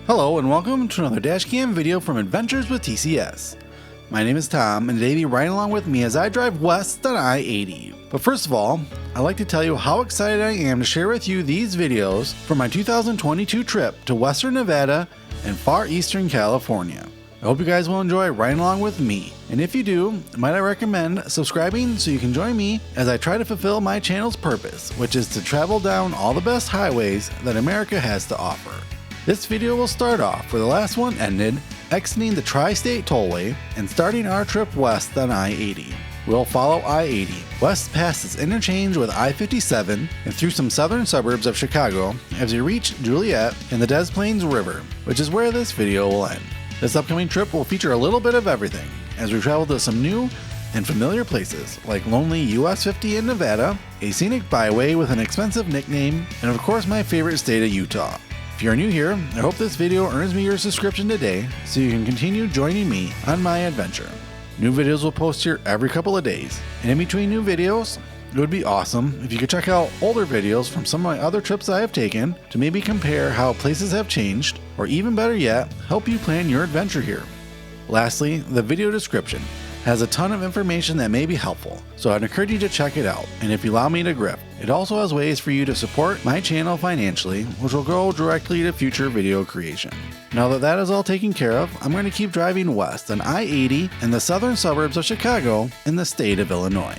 Hello and welcome to another dashcam video from Adventures with TCS. My name is Tom and today you'll be riding along with me as I drive west on I-80. But first of all, I'd like to tell you how excited I am to share with you these videos from my 2022 trip to Western Nevada and far eastern California. I hope you guys will enjoy riding along with me, and if you do, might I recommend subscribing so you can join me as I try to fulfill my channel's purpose, which is to travel down all the best highways that America has to offer. This video will start off where the last one ended, exiting the Tristate Tollway and starting our trip west on I-80. We'll follow I-80 west past its interchange with I-57 and through some southern suburbs of Chicago as we reach Joliet and the Des Plaines River, which is where this video will end. This upcoming trip will feature a little bit of everything as we travel to some new and familiar places like lonely US 50 in Nevada, a scenic byway with an expensive nickname, and of course my favorite state of Utah. If you're new here, I hope this video earns me your subscription today so you can continue joining me on my adventure. New videos will post here every couple of days, and in between new videos, it would be awesome if you could check out older videos from some of my other trips I have taken to maybe compare how places have changed, or even better yet, help you plan your adventure here. Lastly, the video description has a ton of information that may be helpful, so I'd encourage you to check it out, and if you allow me to grip, it also has ways for you to support my channel financially, which will go directly to future video creation. Now that that is all taken care of, I'm going to keep driving west on I-80 in the southern suburbs of Chicago in the state of Illinois.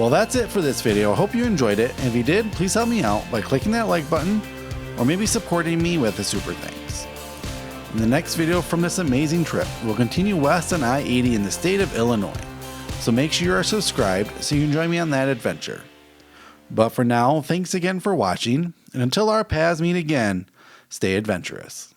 Well, that's it for this video. I hope you enjoyed it, and if you did, please help me out by clicking that like button or maybe supporting me with a super thanks. In the next video from this amazing trip, we'll continue west on I-80 in the state of Illinois. so make sure you are subscribed so you can join me on that adventure. But for now, thanks again for watching, and until our paths meet again, stay adventurous.